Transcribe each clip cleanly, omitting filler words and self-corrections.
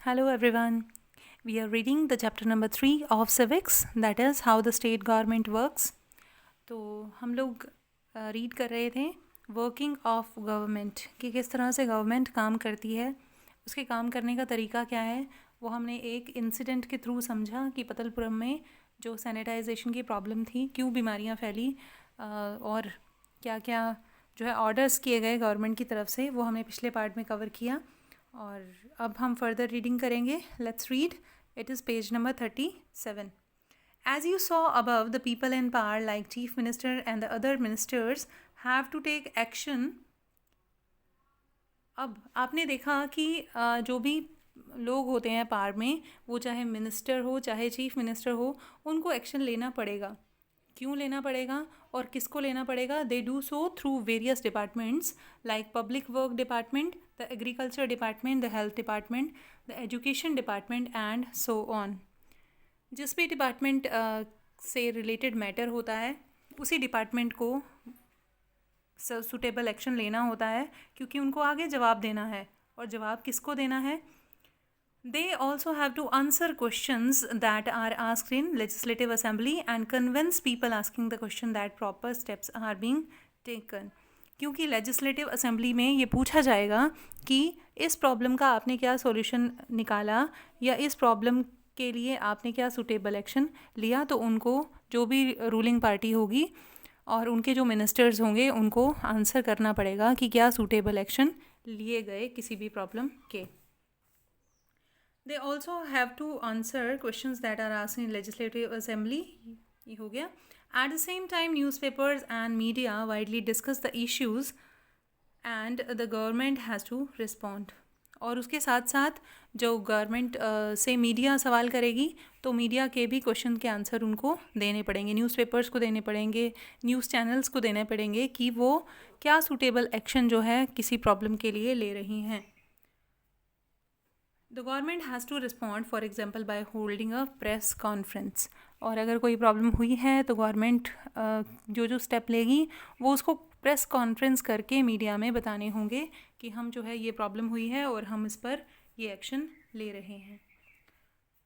Hello everyone. We are reading the chapter number 3 of civics, that is how the state government works. तो हम लोग read कर रहे थे वर्किंग ऑफ गवर्नमेंट कि किस तरह से गवर्नमेंट काम करती है, उसके काम करने का तरीका क्या है। वो हमने एक इंसिडेंट के थ्रू समझा कि पतलपुरम में जो सैनिटाइजेशन की प्रॉब्लम थी, क्यों बीमारियां फैली और क्या क्या जो है ऑर्डर्स किए गए गवर्नमेंट की तरफ से, वो हमने पिछले पार्ट में कवर किया। और अब हम फर्दर रीडिंग करेंगे। Let's read. It is page number 37। As you saw above, the people in power, like Chief Minister and the other ministers, have to take action. अब आपने देखा कि जो भी लोग होते हैं पावर में, वो चाहे मिनिस्टर हो चाहे चीफ मिनिस्टर हो, उनको एक्शन लेना पड़ेगा। क्यों लेना पड़ेगा और किसको लेना पड़ेगा? They do so through various departments like public work department, the agriculture department, the health department, the education department and so on. जिस भी डिपार्टमेंट से रिलेटेड मैटर होता है, उसी डिपार्टमेंट को सूटेबल एक्शन लेना होता है, क्योंकि उनको आगे जवाब देना है। और जवाब किसको देना है? They also have to answer questions that are asked in legislative assembly and convince people asking the question that proper steps are being taken. क्योंकि लेजिस्लेटिव असेंबली में ये पूछा जाएगा कि इस प्रॉब्लम का आपने क्या सॉल्यूशन निकाला या इस प्रॉब्लम के लिए आपने क्या सूटेबल एक्शन लिया। तो उनको जो भी रूलिंग पार्टी होगी और उनके जो मिनिस्टर्स होंगे, उनको आंसर करना पड़ेगा कि क्या सूटेबल एक्शन लिए गए किसी भी प्रॉब्लम के। They also have to answer questions that are asked in legislative assembly. ये हो गया। At the same time, newspapers and media widely discuss the issues and the government has to respond. और उसके साथ साथ जो गवर्नमेंट से मीडिया सवाल करेगी, तो मीडिया के भी क्वेश्चन के आंसर उनको देने पड़ेंगे, न्यूज़पेपर्स को देने पड़ेंगे, न्यूज़ चैनल्स को देने पड़ेंगे कि वो क्या सूटेबल एक्शन जो है किसी प्रॉब्लम के लिए ले रही हैं। The government has to respond for example by holding a press conference. और अगर कोई प्रॉब्लम हुई है तो गवर्नमेंट जो जो स्टेप लेगी वो उसको प्रेस कॉन्फ्रेंस करके मीडिया में बताने होंगे कि हम जो है ये प्रॉब्लम हुई है और हम इस पर ये एक्शन ले रहे हैं।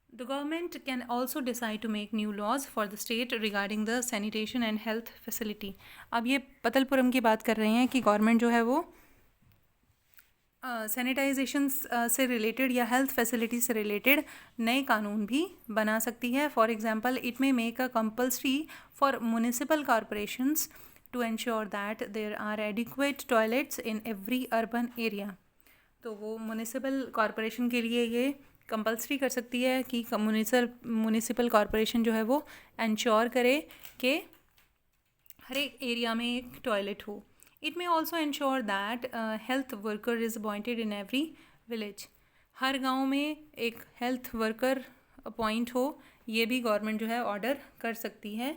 The government can also decide to make new laws for the state regarding the sanitation and health facility. अब ये पतलपुरम की बात कर रहे हैं कि गवर्नमेंट जो है वो सैनिटाइजेशन से रिलेटेड या हेल्थ फैसिलिटी से रिलेटेड नए कानून भी बना सकती है। For example, it may make a compulsory for municipal corporations to ensure that there are adequate toilets in every urban area. तो वो म्यूनिसिपल कॉरपोरेशन के लिए ये कंपल्सरी कर सकती है कि म्यूनिसिपल कॉरपोरेशन जो है वो एंश्योर करे कि हर एक एरिया में एक टॉयलेट हो। It may also ensure that health worker is appointed in every village. हर गांव में एक हेल्थ वर्कर अपॉइंट हो, ये भी गवर्नमेंट जो है ऑर्डर कर सकती है।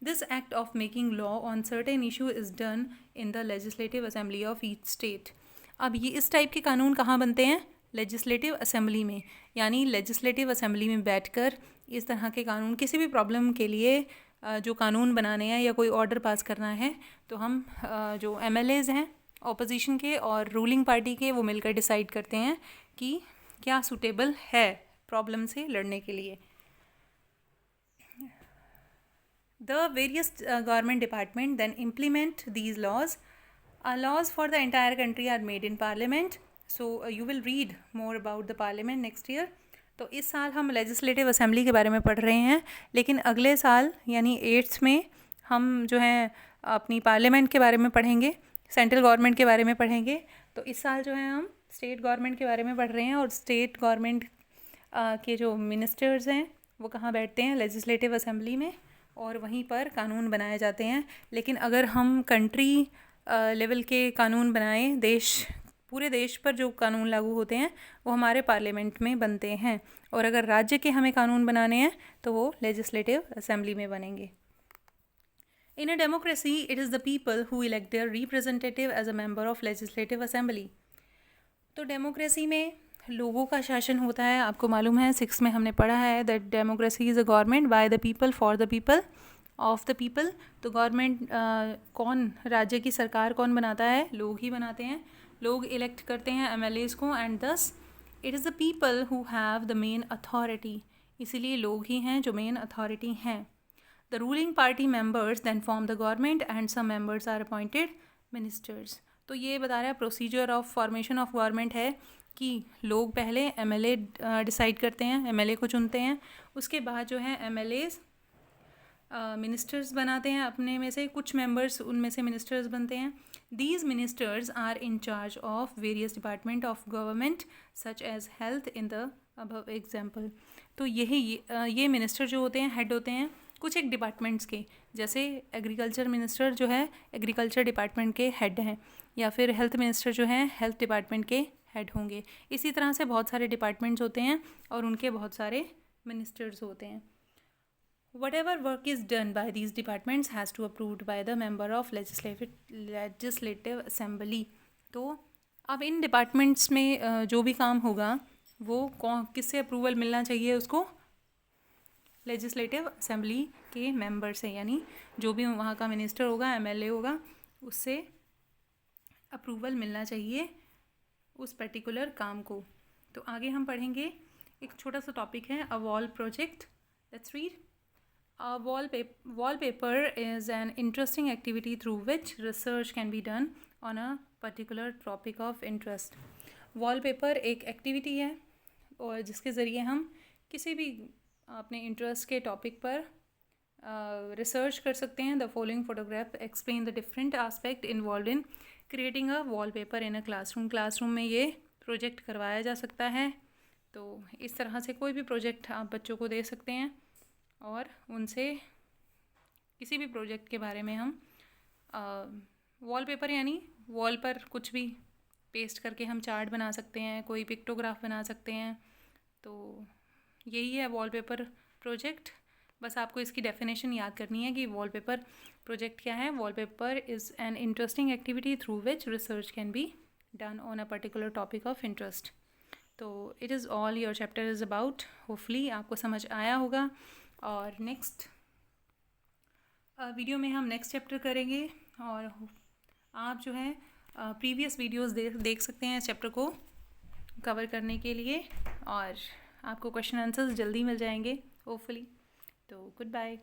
This act of making law on certain issue is done in the legislative assembly of each state. अब ये इस टाइप के कानून कहाँ बनते हैं? लेजिस्लेटिव असेंबली में। यानी लेजिस्लेटिव असेंबली में बैठकर इस तरह के कानून, किसी भी प्रॉब्लम के लिए जो कानून बनाने हैं या कोई ऑर्डर पास करना है, तो हम जो MLAs हैं ऑपोजिशन के और रूलिंग पार्टी के, वो मिलकर डिसाइड करते हैं कि क्या सूटेबल है प्रॉब्लम से लड़ने के लिए। The various government department then implement these laws. Laws for the entire country are made in parliament. So you will read more about the parliament next year. तो इस साल हम लेजिस्लेटिव असेंबली के बारे में पढ़ रहे हैं, लेकिन अगले साल यानी 8th में हम जो है अपनी पार्लियामेंट के बारे में पढ़ेंगे, सेंट्रल गवर्नमेंट के बारे में पढ़ेंगे। तो इस साल जो है हम स्टेट गवर्नमेंट के बारे में पढ़ रहे हैं, और स्टेट गवर्नमेंट के जो मिनिस्टर्स हैं वो कहाँ बैठते हैं? लेजिस्लेटिव असेंबली में, और वहीं पर कानून बनाए जाते हैं। लेकिन अगर हम कंट्री लेवल के कानून बनाएं, पूरे देश पर जो कानून लागू होते हैं वो हमारे पार्लियामेंट में बनते हैं, और अगर राज्य के हमें कानून बनाने हैं तो वो लेजिस्लेटिव असेंबली में बनेंगे। In a democracy it is the people who elect their representative as a member of legislative assembly. तो डेमोक्रेसी में लोगों का शासन होता है। आपको मालूम है 6 में हमने पढ़ा है that democracy is a government by the people for the people of the people. तो गवर्नमेंट कौन, राज्य की सरकार कौन बनाता है? लोग ही बनाते हैं। लोग इलेक्ट करते हैं MLAs को, and thus it is the people who have the main authority, इसीलिए लोग ही हैं जो मेन अथॉरिटी हैं. The ruling party members then form the government and some members are appointed ministers. तो ये बता रहा है procedure of formation of government है कि लोग पहले एमएलए डिसाइड करते हैं, एमएलए को चुनते हैं, उसके बाद जो है एमएलएज मिनिस्टर्स बनाते हैं अपने में से, कुछ मेंबर्स उनमें से मिनिस्टर्स बनते हैं. These ministers are in charge of various department of government such as health in the above example. तो ये मिनिस्टर जो होते हैं हेड होते हैं कुछ एक डिपार्टमेंट्स के, जैसे एग्रीकल्चर मिनिस्टर जो है एग्रीकल्चर डिपार्टमेंट के हेड हैं, या फिर हेल्थ मिनिस्टर जो हैं हेल्थ डिपार्टमेंट के हेड होंगे. इसी तरह से बहुत सारे डिपार्टमेंट्स होते हैं और उनके बहुत सारे मिनिस्टर्स होते हैं. Whatever work is done by these departments has to approved by the member of legislative assembly. तो अब इन डिपार्टमेंट्स में जो भी काम होगा वो किससे अप्रूवल मिलना चाहिए उसको? लेजिस्लेटिव असेंबली के मेंबर से, यानी जो भी वहाँ का मिनिस्टर होगा, एमएलए होगा, उससे अप्रूवल मिलना चाहिए उस पर्टिकुलर काम को. तो आगे हम पढ़ेंगे, एक छोटा सा टॉपिक है a wall project. Let's read. A wallpaper is an interesting activity through which research can be done on a particular topic of interest. Wallpaper एक एक्टिविटी है और जिसके ज़रिए हम किसी भी अपने इंटरेस्ट के टॉपिक पर रिसर्च कर सकते हैं. The following photograph explain the different aspect involve in creating a wallpaper in a classroom. Classroom में ये प्रोजेक्ट करवाया जा सकता है. तो इस तरह से कोई भी प्रोजेक्ट आप बच्चों को दे सकते हैं और उनसे किसी भी प्रोजेक्ट के बारे में हम वॉलपेपर यानी वॉल पर कुछ भी पेस्ट करके हम चार्ट बना सकते हैं, कोई पिक्टोग्राफ बना सकते हैं. तो यही है वॉलपेपर प्रोजेक्ट. बस आपको इसकी डेफिनेशन याद करनी है कि वॉलपेपर प्रोजेक्ट क्या है. Wallpaper is an interesting activity through which research can be done on a particular topic of interest. तो it is all your chapter is about. Hopefully आपको समझ आया होगा. और नेक्स्ट वीडियो में हम नेक्स्ट चैप्टर करेंगे और आप जो है प्रीवियस वीडियोस देख सकते हैं इस चैप्टर को कवर करने के लिए, और आपको क्वेश्चन आंसर्स जल्दी मिल जाएंगे होपफुली. तो गुड बाय.